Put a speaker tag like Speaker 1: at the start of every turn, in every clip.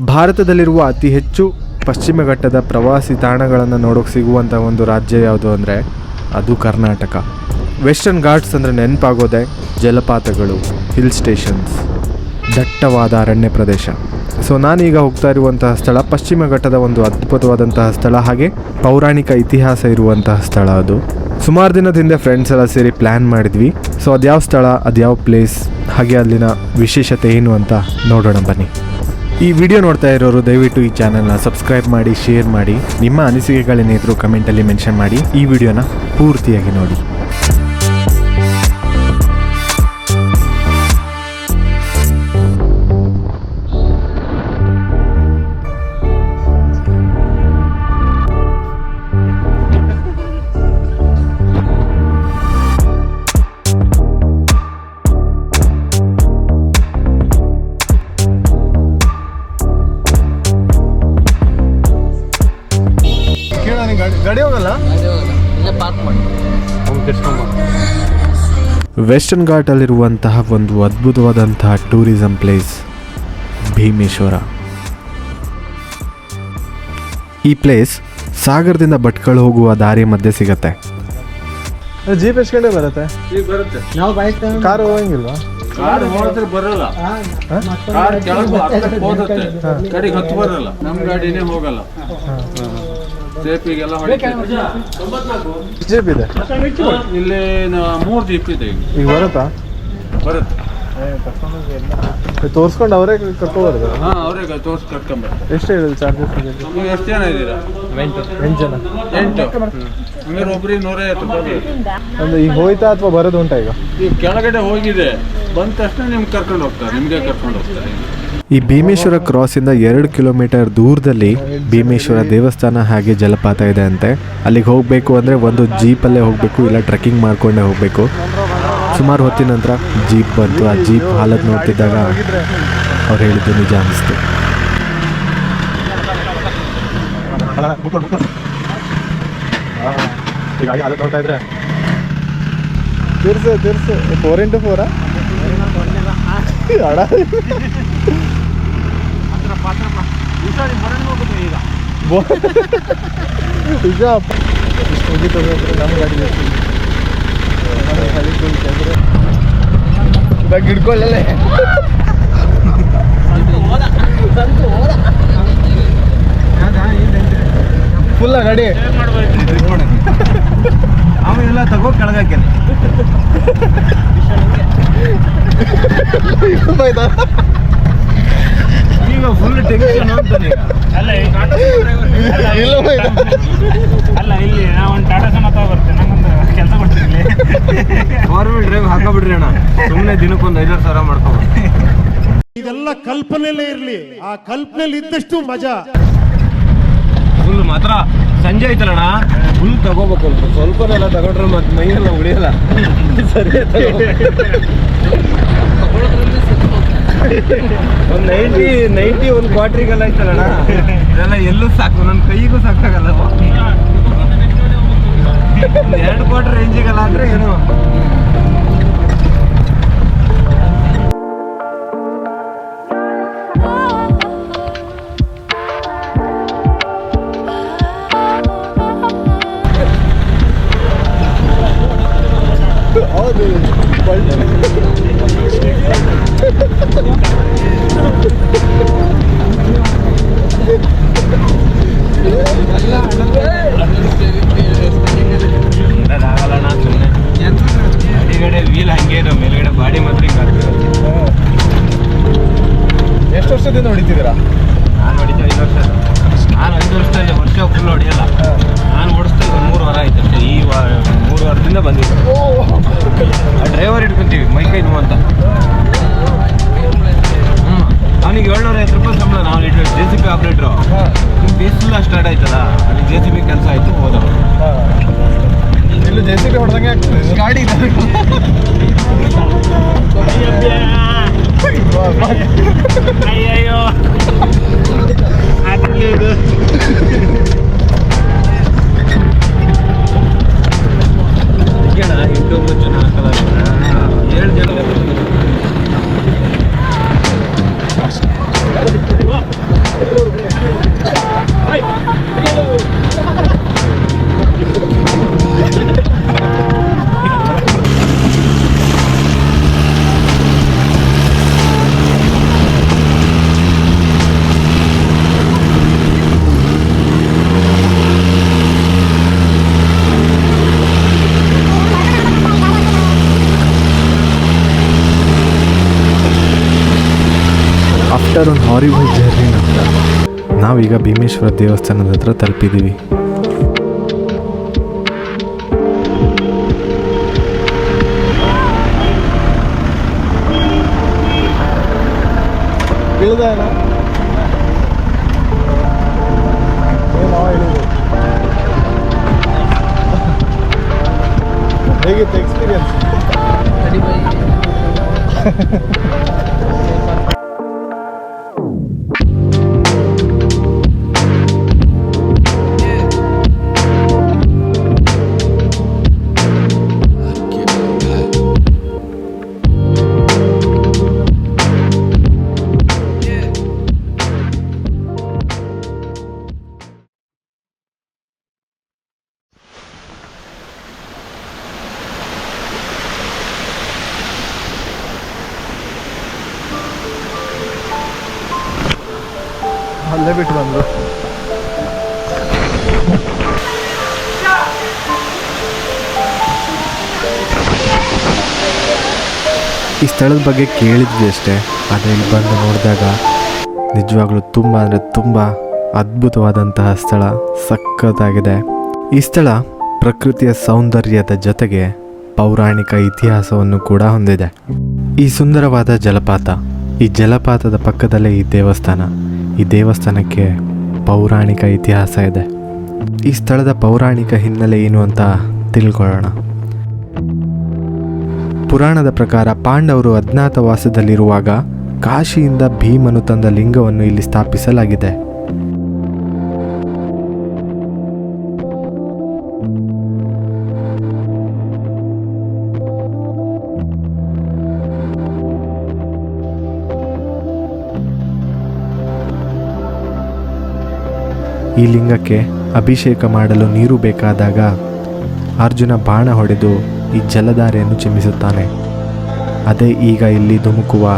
Speaker 1: ಭಾರತದಲ್ಲಿರುವ ಅತಿ ಹೆಚ್ಚು ಪಶ್ಚಿಮ ಘಟ್ಟದ ಪ್ರವಾಸಿ ತಾಣಗಳನ್ನು ನೋಡೋಕೆ ಸಿಗುವಂಥ ಒಂದು ರಾಜ್ಯ ಯಾವುದು ಅಂದರೆ ಅದು ಕರ್ನಾಟಕ. ವೆಸ್ಟರ್ನ್ ಘಾಟ್ಸ್ ಅಂದರೆ ನೆನಪಾಗೋದೆ ಜಲಪಾತಗಳು, ಹಿಲ್ ಸ್ಟೇಷನ್ಸ್, ದಟ್ಟವಾದ ಅರಣ್ಯ ಪ್ರದೇಶ. ಸೊ ನಾನೀಗ ಹೋಗ್ತಾ ಇರುವಂತಹ ಸ್ಥಳ ಪಶ್ಚಿಮ ಘಟ್ಟದ ಒಂದು ಅದ್ಭುತವಾದಂತಹ ಸ್ಥಳ, ಹಾಗೆ ಪೌರಾಣಿಕ ಇತಿಹಾಸ ಇರುವಂತಹ ಸ್ಥಳ. ಅದು ಸುಮಾರು ದಿನದ ಹಿಂದೆ ಫ್ರೆಂಡ್ಸ್ ಎಲ್ಲ ಸೇರಿ ಪ್ಲ್ಯಾನ್ ಮಾಡಿದ್ವಿ. ಸೊ ಅದ್ಯಾವ ಸ್ಥಳ, ಅದ್ಯಾವ ಪ್ಲೇಸ್, ಹಾಗೆ ಅಲ್ಲಿನ ವಿಶೇಷತೆ ಏನು ಅಂತ ನೋಡೋಣ ಬನ್ನಿ. ಈ ವಿಡಿಯೋ ನೋಡ್ತಾ ಇರೋರು ದಯವಿಟ್ಟು ಈ ಚಾನಲ್ನ ಸಬ್ಸ್ಕ್ರೈಬ್ ಮಾಡಿ, ಶೇರ್ ಮಾಡಿ, ನಿಮ್ಮ ಅನಿಸಿಕೆಗಳೇನಿದ್ರು ಕಮೆಂಟಲ್ಲಿ ಮೆನ್ಷನ್ ಮಾಡಿ. ಈ ವಿಡಿಯೋನ ಪೂರ್ತಿಯಾಗಿ ನೋಡಿ. ವೆಸ್ಟರ್ನ್ ಘಾಟಲ್ಲಿರುವಂತಹ ಒಂದು ಅದ್ಭುತವಾದಂತಹ ಟೂರಿಸಂ ಪ್ಲೇಸ್ ಭೀಮೇಶ್ವರ. ಈ ಪ್ಲೇಸ್ ಸಾಗರದಿಂದ ಭಟ್ಕಳ ಹೋಗುವ ದಾರಿ ಮಧ್ಯೆ ಸಿಗತ್ತೆ.
Speaker 2: ಜೀಪ್ ಎಷ್ಟು ಗಂಟೆ ಬರುತ್ತೆ?
Speaker 3: ನಾವು ಬೈಕ್
Speaker 2: ಕಾರ್ ಹೋಗಂಗಿಲ್ವಾ?
Speaker 3: ಕಾರ್ ಹೋದ್ರೆ ಬರಲ್ಲ, ಕಾರ್ ಕೆಳಗೆ ಹೋಗುತ್ತೆ, ಗಾಡಿಗೆ ಹತ್ತು ಬರಲ್ಲ, ನಮ್ಮ ಗಾಡಿನೇ ಹೋಗಲ್ಲ. ಜೀಪಿಗೆಲ್ಲ
Speaker 2: ಜೀಪ್ ಇದೆ
Speaker 3: ಇಲ್ಲಿ 3 ಜೀಪ್ ಇದೆ.
Speaker 2: ಈಗ ಬರುತ್ತಾ?
Speaker 3: ಬರುತ್ತೆ,
Speaker 2: ತೋರ್ಸ್ಕೊಂಡು ಅವರೇ ಕರ್ಕೊಬಾರ್ದು?
Speaker 3: ಹಾಂ, ಅವರೇ ತೋರ್ಸಿ ಕರ್ಕೊಂಬರ್ತಾರೆ.
Speaker 2: ಎಷ್ಟು ಹೇಳಿದ್ರು ಚಾರ್ಜಸ್?
Speaker 3: ನೀವು ಎಷ್ಟು ಜನ ಇದ್ದೀರಾ?
Speaker 2: 8 ಜನ.
Speaker 3: 8 ಹಂಗಾರೆ ಒಬ್ರಿಗೆ 150
Speaker 2: ಅಂದ್ರೆ ಈಗ ಹೋಯ್ತಾ ಅಥವಾ ಬರೋದು ಉಂಟಾ?
Speaker 3: ಈಗ ಕೆಳಗಡೆ ಹೋಗಿದೆ, ಬಂದ ತಕ್ಷಣ ನಿಮ್ಗೆ ಕರ್ಕೊಂಡು ಹೋಗ್ತಾರೆ, ನಿಮಗೆ ಕರ್ಕೊಂಡು ಹೋಗ್ತಾರೆ.
Speaker 1: ಈ ಭೀಮೇಶ್ವರ ಕ್ರಾಸಿಂದ 2 ಕಿಲೋಮೀಟರ್ ದೂರದಲ್ಲಿ ಭೀಮೇಶ್ವರ ದೇವಸ್ಥಾನ ಹಾಗೆ ಜಲಪಾತ ಇದೆ ಅಂತೆ. ಅಲ್ಲಿಗೆ ಹೋಗಬೇಕು ಅಂದರೆ ಒಂದು ಜೀಪಲ್ಲೇ ಹೋಗಬೇಕು, ಇಲ್ಲ ಟ್ರೆಕ್ಕಿಂಗ್ ಮಾಡಿಕೊಂಡೇ ಹೋಗಬೇಕು. ಸುಮಾರು ಹೊತ್ತಿನ ನಂತರ ಜೀಪ್ ಬಂತು. ಆ ಜೀಪ್ ಹಾಲತ್ ನೋಡ್ತಿದ್ದಾಗ ಅವ್ರು ಹೇಳಿದ್ದು ನಿಜ ಅನ್ನಿಸ್ತು.
Speaker 2: ತಿರ್ಸು 4x4 ಹಿಡ್ಕೊಳ್ಳೇ ಫುಲ್ಲ ಗಾಡಿ ಅವೆಲ್ಲ ತಗೋ ಕೆಳಗಾಕೆ ಈಗ ಫುಲ್ ಟೆನ್ಷನ್ ಅಂತಾನೆ. ಅಲ್ಲ ಇಲ್ಲಿ ನಾವು ಒಂದು ಟಾಟಾ ಸಮ ಬರ್ತೇನೆ, ನಂಗೊಂದು ಕೆಲಸ ಕೊಡ್ತೀನಿ. ಗೌರ್ಮೆಂಟ್ ಡ್ರೈವ್ ಹಾಕಬಿಡ್ರಿ ಅಣ್ಣ, ಸುಮ್ಮನೆ ದಿನಕ್ಕೊಂದು 5,000 ಸಾವಿರ ಮಾಡ್ಕೊಬೋದು.
Speaker 4: ಇದೆಲ್ಲ ಕಲ್ಪನೆಯಲ್ಲೇ ಇರಲಿ, ಆ ಕಲ್ಪನೆಯಲ್ಲಿ ಇದ್ದಷ್ಟು ಮಜಾ.
Speaker 2: ಫುಲ್ ಮಾತ್ರ ಸಂಜೆ ಐತಲ್ಲಣ್ಣ, ಫುಲ್ ತಗೋಬೇಕು. ಸ್ವಲ್ಪನೆಲ್ಲ ತಗೊಂಡ್ರೆ ಮತ್ತೆ ಮೈಯೆಲ್ಲ ಉಳಿಯಲ್ಲ. ಸರಿ, ಒಂದು 90 ಒಂದು ಕ್ವಾರ್ಟ್ರಿಗೆಲ್ಲ ಐತಲ್ಲಣ್ಣ, ಇದೆಲ್ಲ ಎಲ್ಲೂ ಸಾಕು, ನನ್ನ ಕೈಗೂ ಸಾಕಾಗಲ್ಲ. 2 ಕ್ವಾರ್ಟರ್ ರೇಂಜಿಗೆಲ್ಲ ಅಂದ್ರೆ ಏನು. ಹೌದು, ಅಡಿಗಡೆ ವೀಲ್ ಹಂಗೆ ಇರೋ, ಮೇಲ್ಗಡೆ ಬಾಡಿ ಮಾತ್ರ ಹಿಂಗೆ ಆಗ್ತಿರೋದು. ಎಷ್ಟು ವರ್ಷದಿಂದ ಹೊಡಿತಿದ್ದೀರಾ? ನಾನು ಹೊಡಿತಾ 5 ವರ್ಷ. ನಾನು 5 ವರ್ಷದಲ್ಲಿ ವರ್ಷ ಫುಲ್ ಹೊಡಿಯಲ್ಲ. ನಾನು ಓಡಿಸ್ತಾ 3 ವಾರ ಆಯ್ತು ಅಷ್ಟೇ. ಈ 3 ವಾರದಿಂದ ಬಂದಿದ್ದೆ. ಡ್ರೈವರ್ ಇಟ್ಕೊಂತೀವಿ, ಮೈಕೈ ನೋವು ಅಂತ. ಅವನಿಗೆ 750 ರೂಪಾಯಿ ಸಂಬಳ. ನಾವು JCB ಆಪ್ರೇಟ್ರು. ಬಿಸಿಲು ಸ್ಟಾರ್ಟ್ ಆಯ್ತಲ್ಲ, ಅಲ್ಲಿ JCB ಕೆಲಸ ಆಯ್ತು, ಹೋದ. ಇಲ್ಲೂ JCB ಹೊಡೆದಂಗೆ ಆಗ್ತದೆ ಗಾಡಿ. ಅಯ್ಯಯ್ಯೋ
Speaker 1: ಆಫ್ಟರ್ ಒಂದು ಹಾರಿಬಲ್ ಜರ್ನಿ ನಂತರ ನಾವೀಗ ಭೀಮೇಶ್ವರ ದೇವಸ್ಥಾನದ ಹತ್ರ ತಲುಪಿದ್ದೀವಿ.
Speaker 5: ಹೇಗಿತ್ತು ಎಕ್ಸ್ಪೀರಿಯನ್ಸ್? ಅಲ್ಲೇ ಬಿಟ್ಟು ಬಂದರು.
Speaker 1: ಈ ಸ್ಥಳದ ಬಗ್ಗೆ ಕೇಳಿದ್ವಿ ಅಷ್ಟೇ, ಆದರೆ ಇಲ್ಲಿ ಬಂದು ನೋಡಿದಾಗ ನಿಜವಾಗ್ಲೂ ತುಂಬ ಅಂದರೆ ತುಂಬ ಅದ್ಭುತವಾದಂತಹ ಸ್ಥಳ, ಸಖತ್ತಾಗಿದೆ. ಈ ಸ್ಥಳ ಪ್ರಕೃತಿಯ ಸೌಂದರ್ಯದ ಜೊತೆಗೆ ಪೌರಾಣಿಕ ಇತಿಹಾಸವನ್ನು ಕೂಡ ಹೊಂದಿದೆ. ಈ ಸುಂದರವಾದ ಜಲಪಾತ, ಈ ಜಲಪಾತದ ಪಕ್ಕದಲ್ಲೇ ಈ ದೇವಸ್ಥಾನ. ಈ ದೇವಸ್ಥಾನಕ್ಕೆ ಪೌರಾಣಿಕ ಇತಿಹಾಸ ಇದೆ. ಈ ಸ್ಥಳದ ಪೌರಾಣಿಕ ಹಿನ್ನೆಲೆ ಏನು ಅಂತ ತಿಳ್ಕೊಳ್ಳೋಣ. ಪುರಾಣದ ಪ್ರಕಾರ ಪಾಂಡವರು ಅಜ್ಞಾತವಾಸದಲ್ಲಿರುವಾಗ ಕಾಶಿಯಿಂದ ಭೀಮನು ತಂದ ಲಿಂಗವನ್ನು ಇಲ್ಲಿ ಸ್ಥಾಪಿಸಲಾಗಿದೆ. ಈ ಲಿಂಗಕ್ಕೆ ಅಭಿಷೇಕ ಮಾಡಲು ನೀರು ಬೇಕಾದಾಗ ಅರ್ಜುನ ಬಾಣ ಹೊಡೆದು ಈ ಜಲಧಾರೆಯನ್ನು ಚಿಮ್ಮಿಸುತ್ತಾನೆ. ಅದೇ ಈಗ ಇಲ್ಲಿ ಧುಮುಕುವ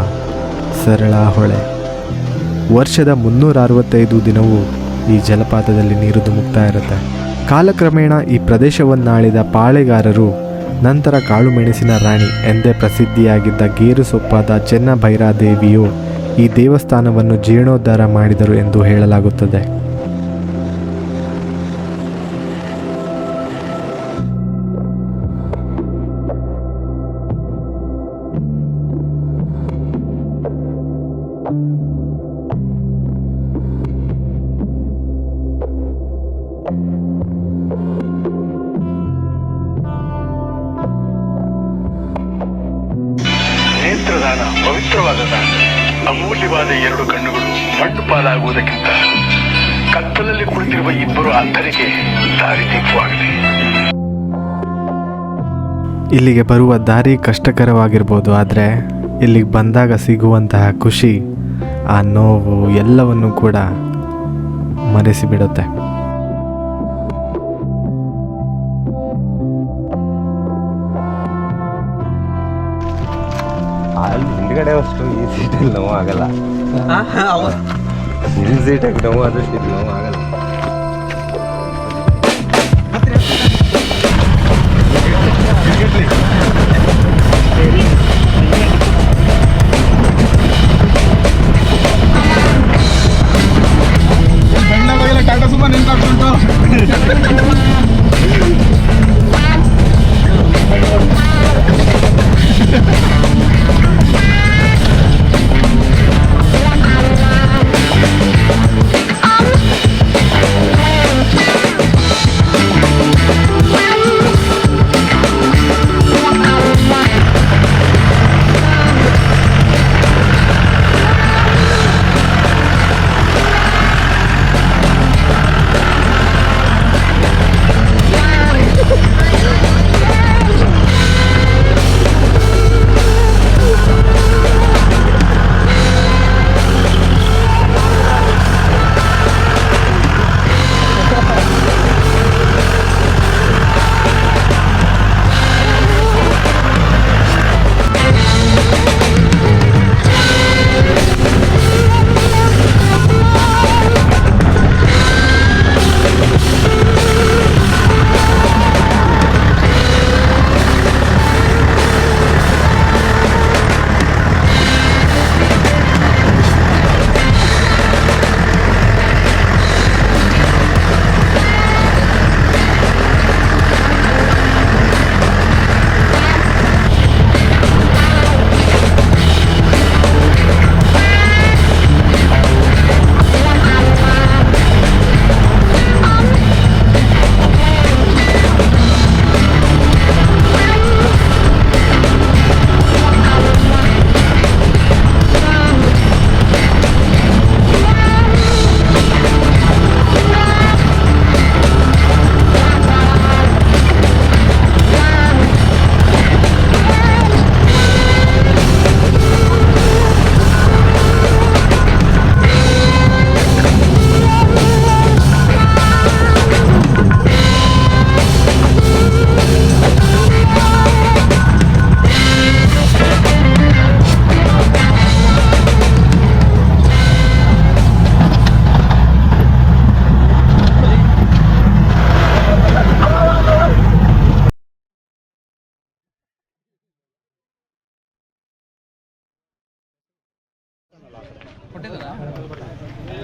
Speaker 1: ಸರಳ ಹೊಳೆ. ವರ್ಷದ 365 ದಿನವೂ ಈ ಜಲಪಾತದಲ್ಲಿ ನೀರು ಧುಮುಕ್ತಾ ಇರುತ್ತೆ. ಕಾಲಕ್ರಮೇಣ ಈ ಪ್ರದೇಶವನ್ನಾಳಿದ ಪಾಳೆಗಾರರು ನಂತರ ಕಾಳುಮೆಣಸಿನ ರಾಣಿ ಎಂದೇ ಪ್ರಸಿದ್ಧಿಯಾಗಿದ್ದ ಗೇರು ಸೊಪ್ಪಾದ ಚೆನ್ನಭೈರಾದೇವಿಯು ಈ ದೇವಸ್ಥಾನವನ್ನು ಜೀರ್ಣೋದ್ಧಾರ ಮಾಡಿದರು ಎಂದು ಹೇಳಲಾಗುತ್ತದೆ.
Speaker 6: ನೇತ್ರದಾನ ಪವಿತ್ರವಾದ ದಾನ. ಅಮೂಲ್ಯವಾದ 2 ಕಣ್ಣುಗಳು ಮಣ್ಣು ಪಾಲಾಗುವುದಕ್ಕಿಂತ ಕತ್ತಲಲ್ಲಿ ಕುಳಿತಿರುವ ಇಬ್ಬರು ಅಂಧರಿಗೆ ದಾರಿದೀಪವಾಗಲಿ.
Speaker 1: ಇಲ್ಲಿಗೆ ಬರುವ ದಾರಿ ಕಷ್ಟಕರವಾಗಿರ್ಬೋದು, ಆದರೆ ಇಲ್ಲಿಗೆ ಬಂದಾಗ ಸಿಗುವಂತಹ ಖುಷಿ, ಆ ನೋವು ಎಲ್ಲವನ್ನೂ ಕೂಡ ಮರೆಸಿಬಿಡುತ್ತೆ.
Speaker 2: ಅಲ್ಲಿ ಹಿಂದ್ಗಡೆ ಅಷ್ಟು ಈ ಸೀಟಲ್ಲಿ ನೋವು ಆಗಲ್ಲ. ಇಲ್ಲಿ ಸೀಟಾಗಿ ನೋವು ಆದಷ್ಟು ಇಲ್ಲಿ ನೋವು ಆಗಲ್ಲ.
Speaker 5: ಟಾಟಾ ಸುಮ್ಮ ನೆನ್ಪಾಗ್ತುಂಟು.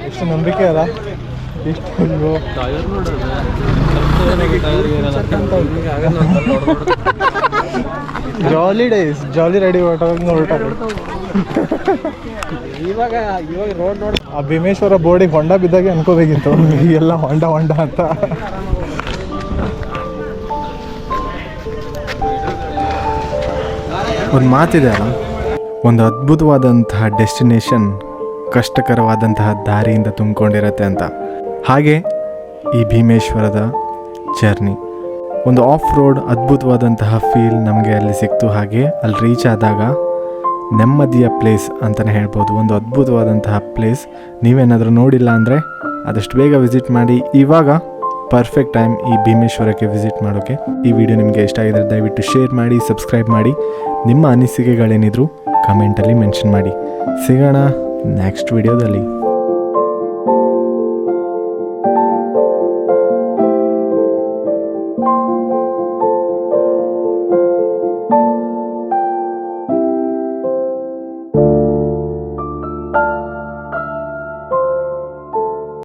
Speaker 5: ಎಷ್ಟು ನಂಬಿಕೆ ಅಲ್ಲ ಎಷ್ಟು ಜಾಲಿ ಡೇಸ್ ಜಾಲಿ ರೆಡಿ ಹೊರಟಾಗ
Speaker 2: ಇವಾಗ ರೋಡ್ ನೋಡಿ
Speaker 5: ಆ ಭೀಮೇಶ್ವರ ಬೋರ್ಡಿಗೆ ಹೊಂಡ ಬಿದ್ದಾಗೆ ಅನ್ಕೋಬೇಕಿತ್ತು ಎಲ್ಲ ಹೊಂಡ ಹೊಂಡ ಅಂತ.
Speaker 1: ಒಂದು ಮಾತಿದೆ ಅಲ್ಲ, ಒಂದು ಅದ್ಭುತವಾದಂತಹ ಡೆಸ್ಟಿನೇಷನ್ ಕಷ್ಟಕರವಾದಂತಹ ದಾರಿಯಿಂದ ತುಂಬಿಕೊಂಡಿರತ್ತೆ ಅಂತ. ಹಾಗೆ ಈ ಭೀಮೇಶ್ವರದ ಜರ್ನಿ ಒಂದು ಆಫ್ ರೋಡ್ ಅದ್ಭುತವಾದಂತಹ ಫೀಲ್ ನಮಗೆ ಅಲ್ಲಿ ಸಿಕ್ತು. ಹಾಗೆ ಅಲ್ಲಿ ರೀಚ್ ಆದಾಗ ನೆಮ್ಮದಿಯ ಪ್ಲೇಸ್ ಅಂತಲೇ ಹೇಳ್ಬೋದು. ಒಂದು ಅದ್ಭುತವಾದಂತಹ ಪ್ಲೇಸ್. ನೀವೇನಾದರೂ ನೋಡಿಲ್ಲ ಅಂದರೆ ಆದಷ್ಟು ಬೇಗ ವಿಸಿಟ್ ಮಾಡಿ. ಇವಾಗ ಪರ್ಫೆಕ್ಟ್ ಟೈಮ್ ಈ ಭೀಮೇಶ್ವರಕ್ಕೆ ವಿಸಿಟ್ ಮಾಡೋಕ್ಕೆ. ಈ ವಿಡಿಯೋ ನಿಮಗೆ ಇಷ್ಟ ಆಗಿದ್ರೆ ದಯವಿಟ್ಟು ಶೇರ್ ಮಾಡಿ, ಸಬ್ಸ್ಕ್ರೈಬ್ ಮಾಡಿ. ನಿಮ್ಮ ಅನಿಸಿಕೆಗಳೇನಿದ್ರು ಕಮೆಂಟಲ್ಲಿ ಮೆನ್ಷನ್ ಮಾಡಿ. ಸಿಗೋಣ ನೆಕ್ಸ್ಟ್ ವಿಡಿಯೋದಲ್ಲಿ.